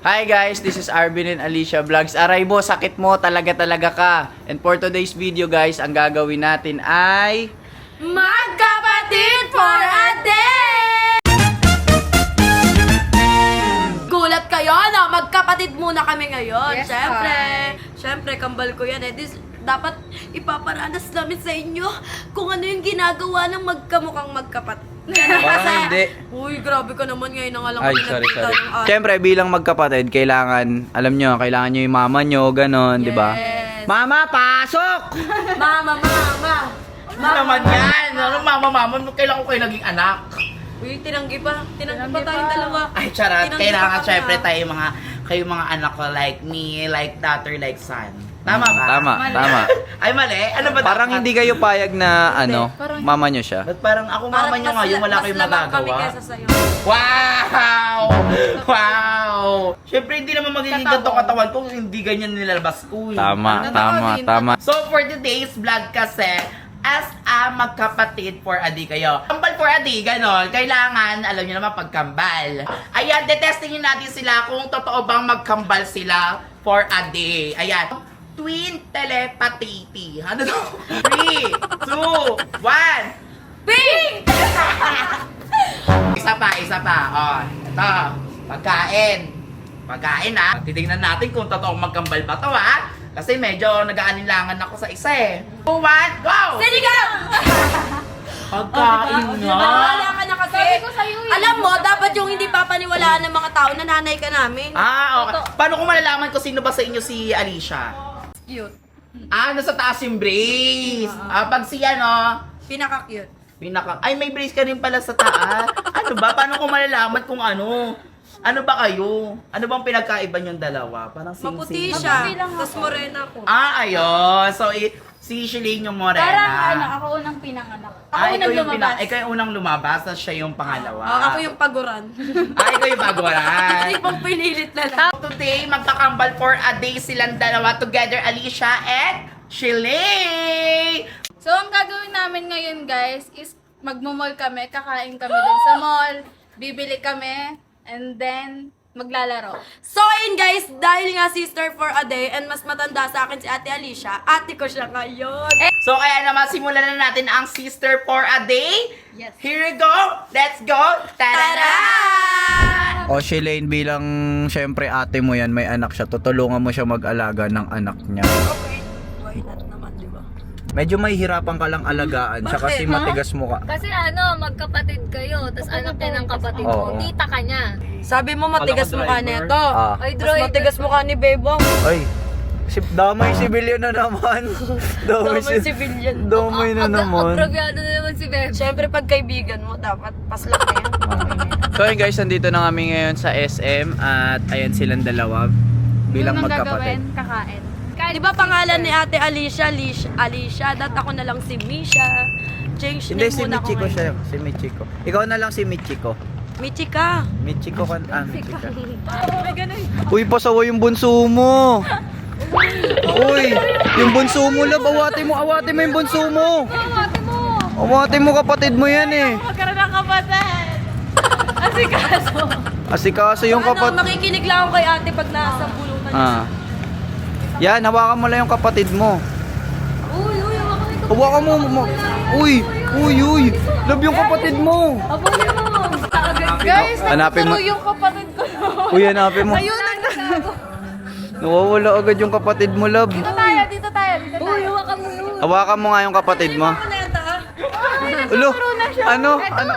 Hi guys, this is Arvin and Alicia Vlogs. Aray mo, sakit mo, talaga ka. And for today's video guys, ang gagawin natin ay... Magkapatid for a day! Gulat kayo, no? Magkapatid muna kami ngayon. Yes, Siyempre, kambal ko yan eh. Dapat ipaparanas namin sa inyo kung ano yung ginagawa ng magkamukhang magkapatid. Parang hindi. Uy, grabe ka naman ngayon na nga lang Ay, kami sorry. nagpunta ng ate. Siyempre, bilang magkapatid, kailangan, alam nyo, kailangan nyo yung mama nyo, ganon, di ba? Yes. Mama, pasok! Mama. Ano naman yan? Ano mama? Kailan ko kayo naging anak? Uy, tinanggi pa tayong dalawa. Ay, charot. Tinanggi Kailangan pa syempre kami, tayo kayo mga anak ko like me, like daughter, like son. Tama ba? Tama. Ay, mali. Ano ba Parang dapat? hindi kayo payag na, ano, parang- mama nyo siya. Ba't parang ako mama nyo ngayon, wala kayong Mas lamang kami magagawa? kesa sa'yo. Wow! Syempre, hindi naman magiging ganito katawan ko kung hindi ganyan nilalabas ko. Tama. So, for today's vlog kasi, as a magkapatid for a day kayo. Kambal for a day, ganon. Kailangan, alam nyo naman, pagkambal. Ayan, detestingin natin sila kung totoo bang magkambal sila for a day. Ayan. Twin telepathy. Ano to? 3, 2, 1. Ping! Isa pa. Oh, ito. Pagkain ha. Titingnan natin kung totoong magkambal ba to ha. Kasi medyo nag-aalinlangan ako sa isa eh. 2, 1, go! Sinigang! Pagkain nga. Wala ka na kasi. Sabi ko sa'yo eh. Alam mo, dapat yung hindi papaniwalaan ng mga tao na nanay ka namin. Okay. Paano ko malalaman kung sino ba sa inyo si Alicia? Cute. Nasa taas yung brace. Pag siya, no? Pinaka-cute. Ay, may brace ka rin pala sa taas. Ano ba? Paano ko malalaman kung ano? Ano ba kayo? Ano bang pinagkaiba niyong dalawa? Parang Maputi sing-sing. siya. Maputi lang ako. Tapos morena ko. Ayun. So, si Shilane yung morena. Parang ako unang pinanganak. Ako unang lumabas. Ikaw yung unang lumabas, tapos siya yung pangalawa. Ako yung paguran. Ikaw yung baguran. Hindi pang pinilit na lang. Today, magkakambal for a day silang dalawa together, Alicia and Shilane! So, ang gagawin namin ngayon guys is magmumall kami, kakain kami din sa mall, bibili kami, and then maglalaro. So, ayun guys, dahil nga sister for a day and mas matanda sa akin si Ate Alicia, ate ko siya ngayon. So, kaya naman, simulan na natin ang Sister for a Day. Yes. Here we go! Let's go! Tara! O Shilane, bilang syempre ate mo yan, may anak siya, tutulungan mo siya mag-alaga ng anak niya. Okay. Why not naman, di ba? Medyo may hirapan ka lang alagaan, siya kasi Bakit, ha? matigas mo ka. Kasi magkapatid kayo, tapos anak niya ng kapatid Oo. mo, tita ka niya. Sabi mo matigas mukha nito. Ay, Mas matigas mukha ni Bebong. Ay, damay sibilyan na naman. Damay civilian. Damay na naman. Aprobyado na naman si Bebe. Siyempre, pag kaibigan mo, dapat paslak na yan. So ayun guys, nandito na kami ngayon sa SM at ayan silang dalawa bilang Yung magkapatid. gagawin, kakain. Di ba pangalan ni Ate Alicia, Alicia, dat ako na lang si Misha. Change Hindi, name si muna ako Michiko ngayon. siya. Si Michiko. Ikaw na lang si Michiko. Michika. Michiko kan Michika. May ganun. Uy, pasawa yung bunso mo. Uy, yung bunso mo, love. Awate mo yung bunso mo. Awate mo, kapatid mo yan eh. Magkaroon ng kapatid. Asikaso. Asikaso yung kapatid. Makikinig lang ako kay ate pag nasa pulutan niya. Yan, hawakan mo lang yung kapatid mo. Uy, ako Hawakan mo. Uy. Love yung kapatid mo. Abuli mo. Guys, Hanapin mo. natuturo yung kapatid ko. Uy, hanapin mo. Ayun, nagtago. Nawawala agad yung kapatid mo, love. Dito tayo. Uy, hawakan mo yun. Hawakan mo nga yung kapatid mo. Ulo, ano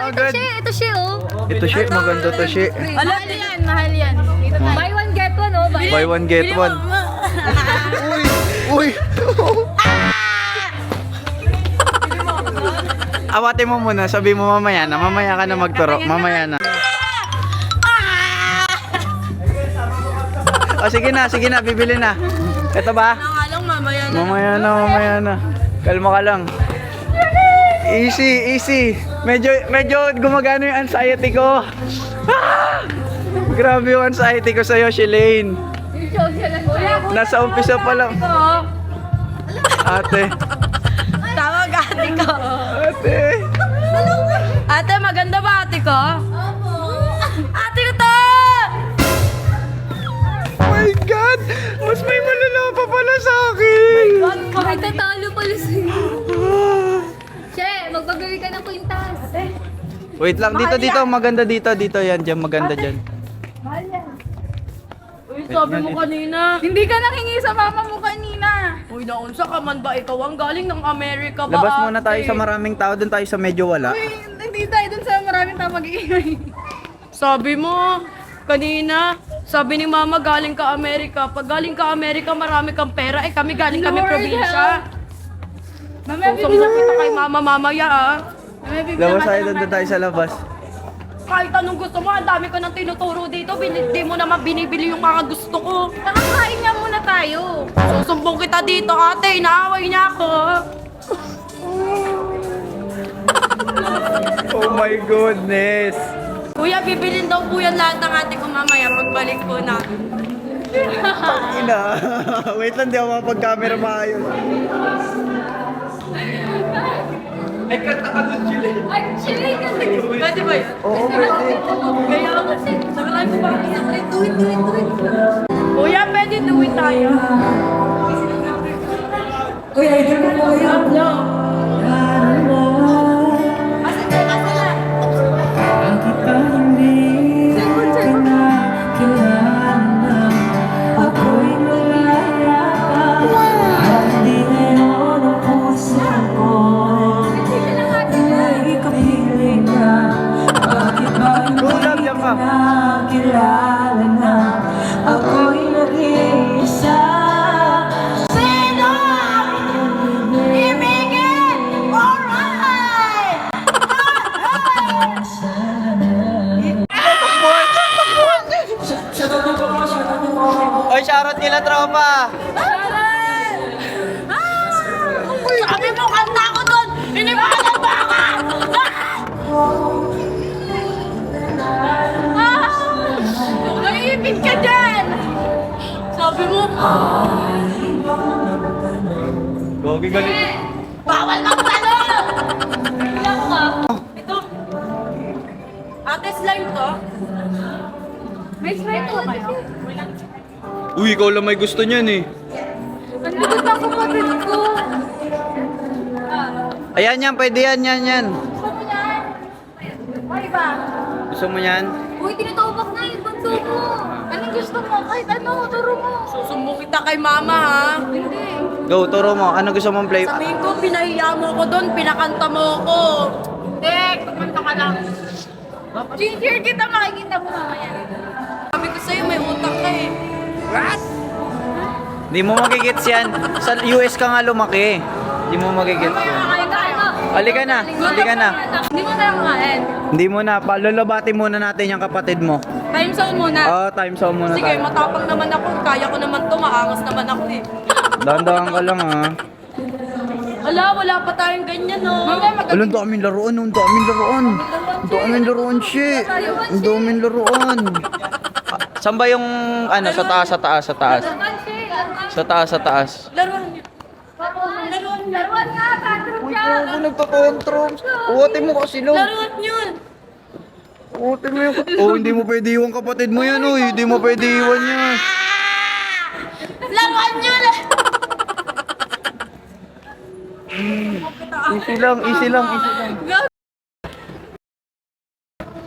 agad? Ito siya, oh. Ito siya, maganda to siya. Mahal yan. Dito tayo. Buy one, get one, oh. Buy one, get one. Uy. Awate mo muna, sabi mo mamaya ka na magturo, mamaya na. O sige na, bibili na. Ito ba? Nangalang mamaya na. Mamaya na. Kalma ka lang. Easy. Medyo gumagano yung anxiety ko. Grabe yung anxiety ko sa'yo, Shilane. Nasa umpisa pa lang. Ate. Tawag ate ko. Ate. Ate, maganda ba ate ko? Ate ko to! God! Mas may malala pa pala sa akin! Ay, tatalo pala sa'yo. Che, magbagay ka ng kwintas. Wait lang, dito, maganda dito, yan, dyan, maganda dyan. Uy, sabi mo kanina. Hindi ka nanghingi sa mama mo kanina. Uy, naunsa ka man ba ikaw? Ang galing ng Amerika ba? Labas muna tayo ate? sa maraming tao, dun tayo sa medyo wala. Uy, hindi tayo dun sa maraming tao mag-iingay. Sabi mo, kanina, sabi ni mama galing ka Amerika. Pag galing ka Amerika, marami kang pera. Eh kami galing kami Lord, probinsya. Mamaya Susumbo kita kay mama mamaya ah. Labas tayo, dun tayo sa labas. Kahit anong gusto mo, ang dami ko nang tinuturo dito. Di mo naman binibili yung mga gusto ko. Nakakain nga muna tayo. Susumbong kita dito ate, inaaway niya ako. Oh my goodness! Kuya, bibilin daw po yan lahat ng ate ko mamaya pagbalik po na. Ina! Wait lang, di ako makapag-camera maayos. Ay, chilay ka. Pwede ba yun? Oo, pwede. Kaya kasi, sabihin ko ba? Tuwid. Kuya, pwede tuwid tayo. Kuya, idol mo po yan. No. Go lang, yan ka. Kilala na ako'y nag-iisa. Sino ang ibigin? Alright! Oy, shoutout nila tropa! Sabi mo, kanta ko doon! Inibalan ba ako? Naipit ka dyan! Sabi mo, Gogi galit. bawal magtanong! Ilang ka? Ito. Ate, slime to? May slide po kayo? Uy, ikaw lang may gusto niyan eh. Ang likod ng kapatid ko. Ayan yan, pwede yan. Gusto mo yan? Ay ba? Gusto mo yan? Uy, tinutubak na yung bunso mo. Anong gusto mo? Kahit ano, turo mo. Susumbong kita kay mama, ha? Hindi. Go, turo mo. Ano gusto mong play? Sabihin ko, pinahiya mo ko doon, pinakanta mo ko. Hindi, kumanta ka lang. Ginger kita, makikita mo mamaya. Sabi ko sa'yo, may utak ka eh. Hindi mo magigits yan. Sa US ka nga lumaki. Hindi mo magigits yan. Kakain tayo. Halika na. Hindi mo na kumain. Hindi mo na. Palulabatin muna natin yung kapatid mo. Time zone muna. Time zone muna Sige, tayo. matapang naman ako. Kaya ko naman to, maangas naman ako eh. Dahan-dahan ka lang ha. Wala pa tayong ganyan, no? Mamaya Ang daming laruan. Ang daming laruan, shit. Ang daming laruan. Saan ba yung ano? Sa taas. Sa taas. Laruan niya. Laruan nga, tantrum Uy, siya. gago, nagtatantrums. Uwate mo kasi no. Laruan yun. Uwate mo yung... Oh, hindi mo pwede iwan kapatid mo yan, oy. Hindi mo pwede iwan yan. Laruan yun. Easy lang.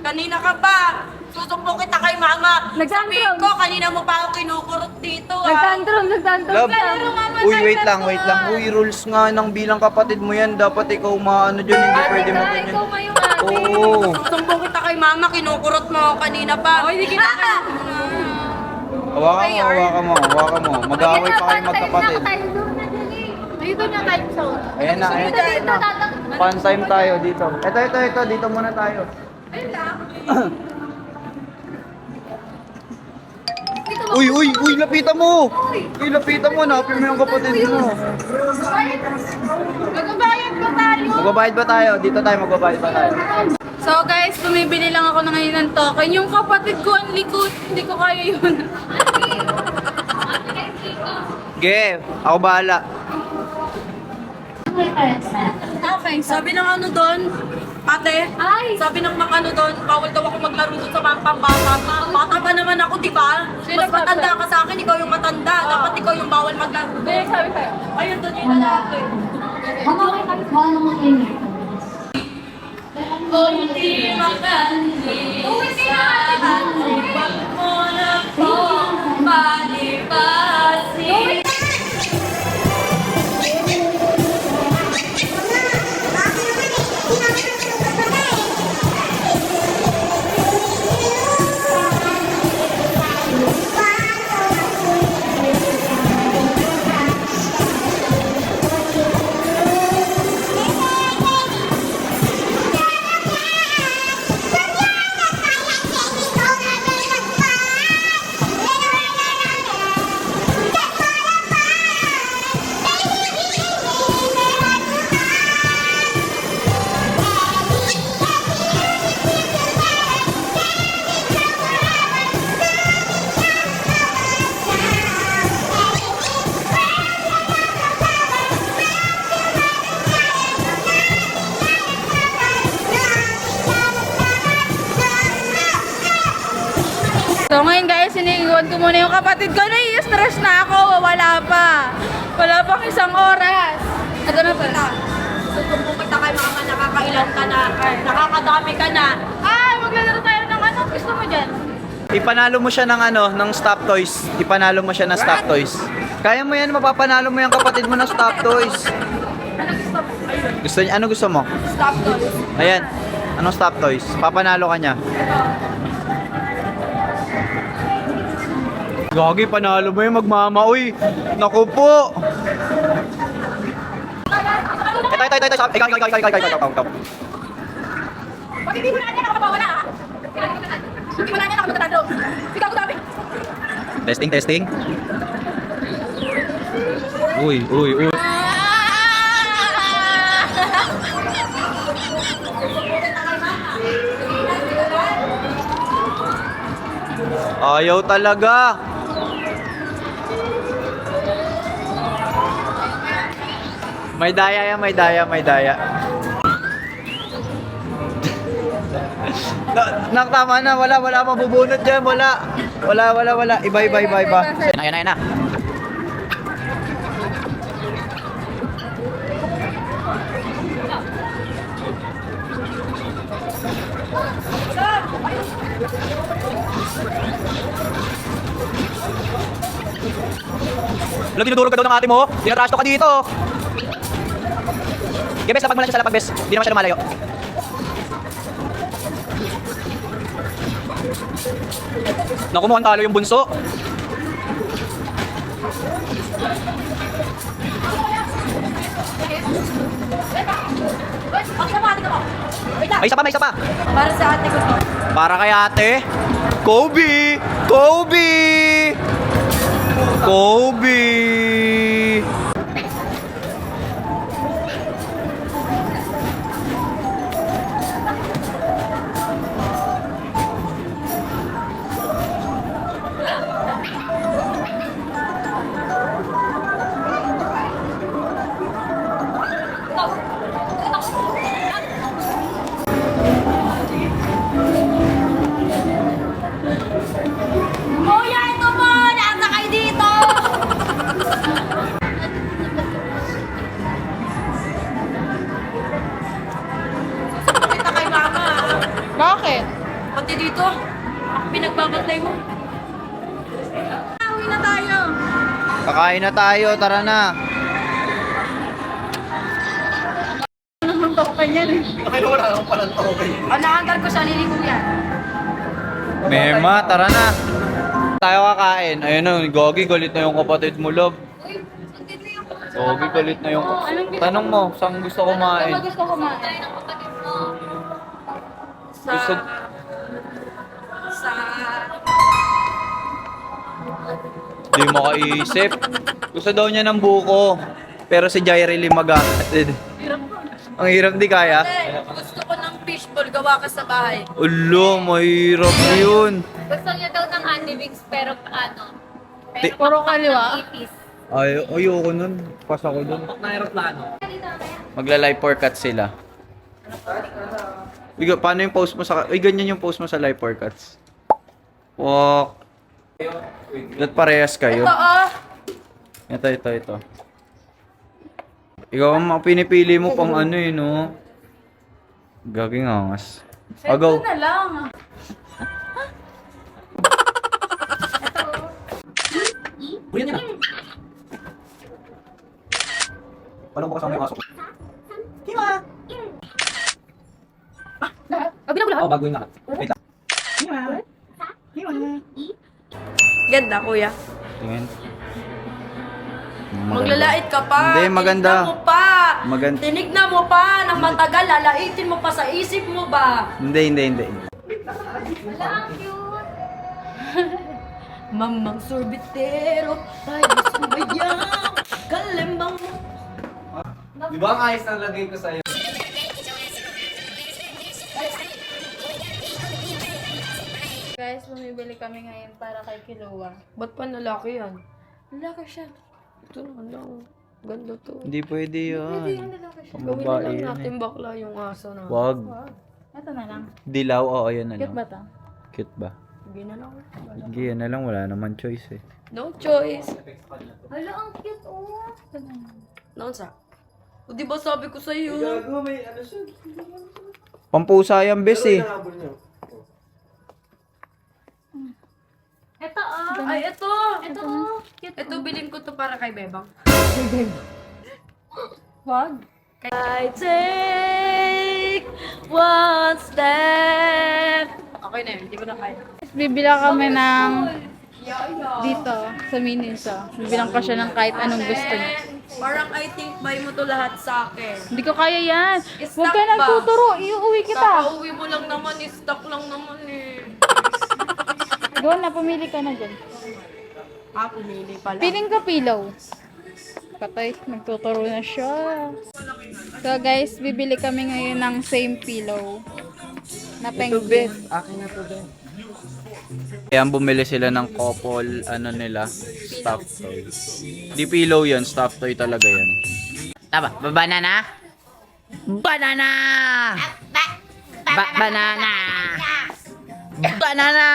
Kanina ka pa. Susumbong kita kay mama. Sabihin ko, kanina mo pa ako kinukurot dito, ha? Nagtantrum Love. ka. Uy, wait lang. Uy, rules nga ng bilang kapatid mo yan. Dapat ikaw maano dyan. Hindi pwede mo ganyan. Ikaw nga yung ate. Oo. Susumbong kita kay mama, kinukurot mo ako kanina pa. Oh, hindi kita Hawakan mo. Mag-aaway pa kayo magkapatid. Dito na time zone. Ayan na. Fun time tayo dito. Ito. Dito muna tayo. Uy, lapitan mo. Hanapin mo yung kapatid mo. Magbabayad ko tayo. Magbabayad ba tayo? Dito tayo, magbabayad ba tayo? So guys, bumibili lang ako ngayon ng token. Yung kapatid ko ang likod, hindi ko kaya yun. Ge, ako bahala. Okay, sabi ng ano doon, ate, sabi ng mga ano doon, bawal daw ako maglaro doon sa mga pambata. Bata pa naman ako, di ba? Mas matanda ka sa akin, ikaw yung matanda. matanda. Dapat ikaw yung bawal maglaro. Hindi, sabi sa'yo. Ayun, doon yung lalaki. Hindi makalisa Huwag mo na po palipasin. So ngayon guys, iniiwan ko muna yung kapatid ko. Nai-stress na ako. Wala pa. Wala pang isang oras. Ito na pala. So kung pupunta kayo mga nakakailan ka na, nakakadami ka na, Maglalaro tayo ng ano? Gusto mo dyan? Ipanalo mo siya ng ano, ng stop toys. Ipanalo mo siya ng stop toys. Kaya mo yan, mapapanalo mo yung kapatid mo ng stop toys. Gusto niya, ano gusto mo? stop toys. Ayan. Anong stop toys? Papanalo ka niya. Gagi, panalo mo yung magmama. Uy, naku po. Ito. Pag hindi mo na niya nakapawala ha? Hindi mo na niya nakamatado. Ikaw ko dami. Testing. Uy. Ayaw talaga. May daya yan, may daya. Tama na, wala mabubunot dyan, wala. Iba. Ayan na. Wala, dinudurog ka daw ng ate mo. Tinatrash ka dito. Okay, bes, lapag mo lang siya sa lapag, bes. Hindi naman siya lumalayo. Naku, mukhang talo yung bunso. May isa pa. Para sa ate ko to. Para kay ate. Kobe! Kuya, ito po! Nasa kayo dito! Kita kay mama. Bakit? Pati dito, ako pinagbabantay mo. Uwi na tayo. Kakain na tayo, tara na. Anong token yan eh? Anahangal ko siya, liligo yan. Mema, tara na. Tayo kakain. Ayun na, Gogi, galit na yung kapatid mo, love. Gogi, galit na yung... Tanong mo, saan gusto kumain? Ano gusto kumain? Sa... Gusto- Sa... Di makaisip. Gusto daw niya ng buko. Pero si Jairil mag-aatid. Ang hirap, di kaya? Gusto ko ng fishball, gawa ka sa bahay. Ulo, mahirap yun. Gusto niya daw ng anti-wings pero ano? Ti- Puro kaliwa. Ipis. Ayoko nun. Pas ako dun. Magla-live forecast sila. Uy, paano yung post mo sa... Uy, ganyan yung post mo sa live forecast. Walk Ba't parehas kayo? Ito, Ito. Ikaw ang pinipili mo pang ano eh, no? Gaging angas. Ito na lang. Paano ko kasama yung aso? Oh, bago yung lahat. Wait lang. Ganda, kuya. Tingin. Maglalait ka pa. Hindi, maganda. Tinignan mo pa. Maganda. Tinignan mo pa ng matagal. Lalaitin mo pa sa isip mo ba? Hindi. Mamang sorbitero, tayo sumayang, kalembang mo. Di ba ang ayos ng lagay ko sa'yo? Guys, bumibili kami ngayon para kay Kilowa. Ba't pa lalaki yan? Lalaki siya. Ito naman lang. Ganda to. Hindi pwede Hindi yan. yan, lalaki siya. Gawin na Pambabae lang yan natin eh. bakla yung aso na. Wag. Ito na lang. Dilaw, oo, yan na Cute ba lang. to? Cute ba? Sige na lang. Sige, yan na lang. Wala naman choice eh. No choice. Hala, ang cute, oh. Ito na lang. Naon sa? O di ba sabi ko sa'yo? Pampusa yan, bes eh. Ito, oh. Ay, ito! Ito, oh. Cute. Ito, bilhin ko to para kay Bebang. Wag. I take one step. Okay na yun, hindi ko na kaya. Bibila kami ng dito sa Miniso. Bibilang ko siya ng kahit anong gusto niya. Parang I think buy mo to lahat sa akin. Hindi ko kaya yan. Huwag Stock ka nang ba? tuturo. Iuwi kita. Kakauwi mo lang naman, stock lang naman eh. Go na, pumili ka na dyan. Pumili pala. Piling ka pillow. Patay, nagtuturo na siya. So guys, bibili kami ngayon ng same pillow. Na penguin. Akin na to, Ben. Ayan, bumili sila ng couple, ano nila, stuffed toy. Di pillow yan, stuffed toy talaga yan. Tama, banana? Banana! Banana! Banana!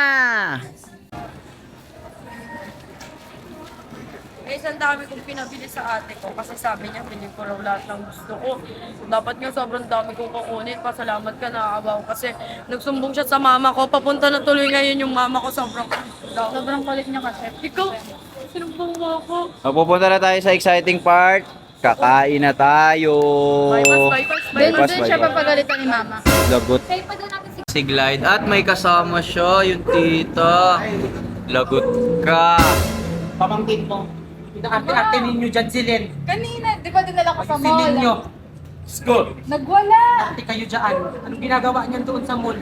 Eh, ang dami kong pinabili sa ate ko kasi sabi niya, bilhin ko raw lahat ng gusto ko. Dapat nga sobrang dami kong kukunin. Pasalamat ka, naaawa ko kasi nagsumbong siya sa mama ko. Papunta na tuloy ngayon yung mama ko, sobrang Sobrang kulit niya kasi. Ikaw, sinumbong mo ako. Pupunta na tayo sa exciting part. Kakain na tayo. Bypass. Doon siya papagalitan ni mama. Lagot. Kaya pa daw natin si Si Glide. At may kasama siya, yung tita. Lagot ka. Pamangkin mo. Pinakarte-arte ninyo dyan si Len. Kanina, di ba dinala ko sa Si mall? ninyo. School. Nagwala. Arte kayo dyan. Anong ginagawa niyan doon sa mall?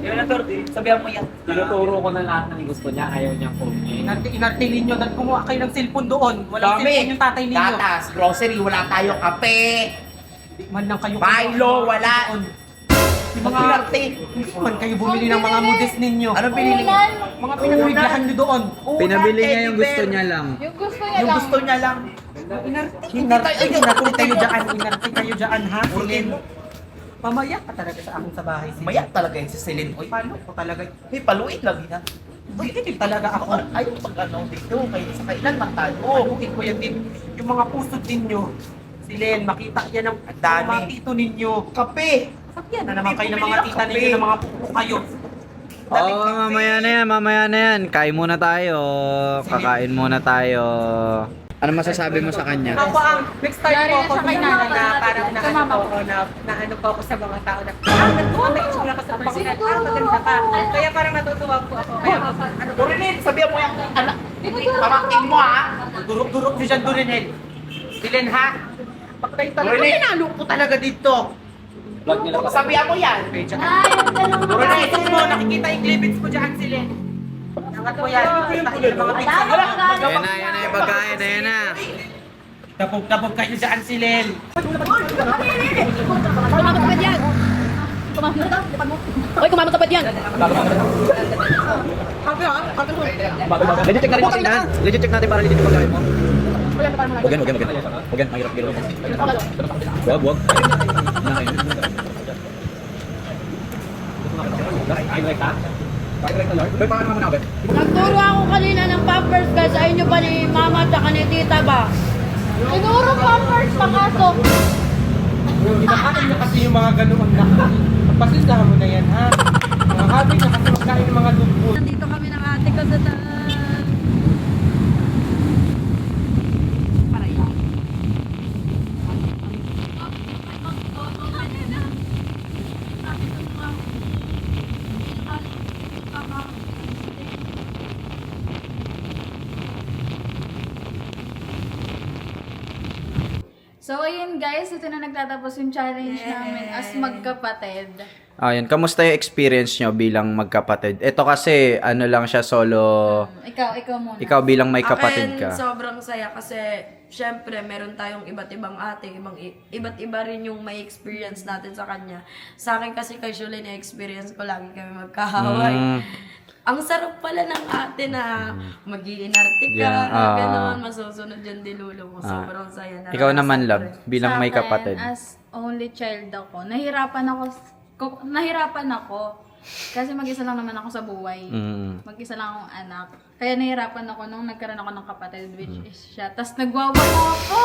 Yun na, Tordi. Sabihan mo yan. Tinuturo ko na lahat ng gusto niya, ayaw niyang kunin. Inarte ninyo. Dahil kumuha kayo ng cellphone doon. Walang Dami. cellphone yung tatay ninyo. Gatas, grocery, wala tayo kape. Di man lang kayo Milo, wala. doon. Yung mga arte. Hindi man kayo bumili ng mga modest ninyo. Anong pinili mo? Mga pinagwiglahan nyo doon. Pinabili niya yung gusto niya lang. Yung gusto niya Yung lang. gusto niya lang. Inarte kayo dyan. Inarte kayo dyan, ha? Si Len. Mamaya ka talaga sa akin sa bahay. Si Maya talaga yung si Celine. Uy, Paano ko talaga? may paluin lagi na. Hindi talaga ako. Ayaw pag ano dito. Kayo sa kailan man tayo. Paluin ko yan din. Yung mga pusod ninyo. Si Len, makita yan ng Ang dami. mga tito ninyo. Kape. Sakyan na naman kayo ng mga tita ninyo, ng mga pupo kayo. Oo, mamaya na yan. Kain muna tayo. Kakain muna tayo. Ano masasabi mo sa kanya? Ako ang next time Yari po na ako siya kay na Nana. parang Sa naano mama po ako na ano po ako sa mga tao na nagtuwa itsura ka sa personal. Maganda ka. Kaya parang natutuwa po ako. Kaya ano, Dorinel, sabihan mo yung anak. Pamangkin mo ha. durok-durok niyo dyan, Dorinel. Dilen ha? Pag kayo talaga, Dorinel. pinalo ko talaga dito. Vlog niya lang. Sabihan mo yan. Ay, ang tanong mo. Nakikita mo, nakikita yung cleavage ko dyan, Silen. Angat mo yan. Nakikita yung mga pizza. Ayan na yung pagkain. Ayan na. Dabog kayo dyan, Silen. Kumagot ka pa diyan. Legit check natin tingnan. Legit check natin para legit yung pagkain mo. Wag yan. Wag yan, mahirap gano'n. Wag. Ay, like ka? Nagturo ako kanina ng pampers guys, sa inyo pa ni mama at ni tita ba? Tinuro pampers pa kaso. Kinakain niya kasi yung mga ganun ang lakas. Pasensyahan mo na yan, ha? Mga habit na kasi magkain ng mga dugo. Nandito kami ng ate ko sa taas. So, ayun guys, ito na nagtatapos yung challenge namin as magkapatid. Ayun, kamusta yung experience nyo bilang magkapatid? Ito kasi, ano lang siya, solo... Ikaw muna. Ikaw bilang may kapatid Akin, ka. sobrang saya kasi syempre meron tayong iba't ibang ate, iba't iba rin yung may experience natin sa kanya. Sa akin kasi casually na-experience ko, lagi kami magkahaway. Ang sarap pala ng ate na mag-iinarte ka, Yeah, gano'n, masusunod yung dilulo mo. Sobrang saya. Ikaw naman, Naranasan ko love, bilang Sa may akin, kapatid. as only child ako, nahirapan ako. Kasi mag-isa lang naman ako sa buhay. Mag-isa lang akong anak. Kaya nahirapan ako nung nagkaroon ako ng kapatid, which is siya. Tapos nagwawa ako!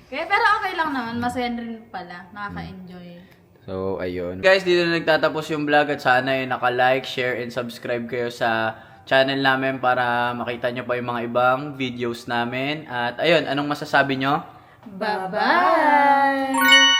Kaya, pero okay lang naman. Masaya rin pala. Nakaka-enjoy. So, ayun. Guys, dito na nagtatapos yung vlog at sana ay naka-like, share, and subscribe kayo sa channel namin para makita nyo pa yung mga ibang videos namin. At ayun, anong masasabi nyo? Bye-bye!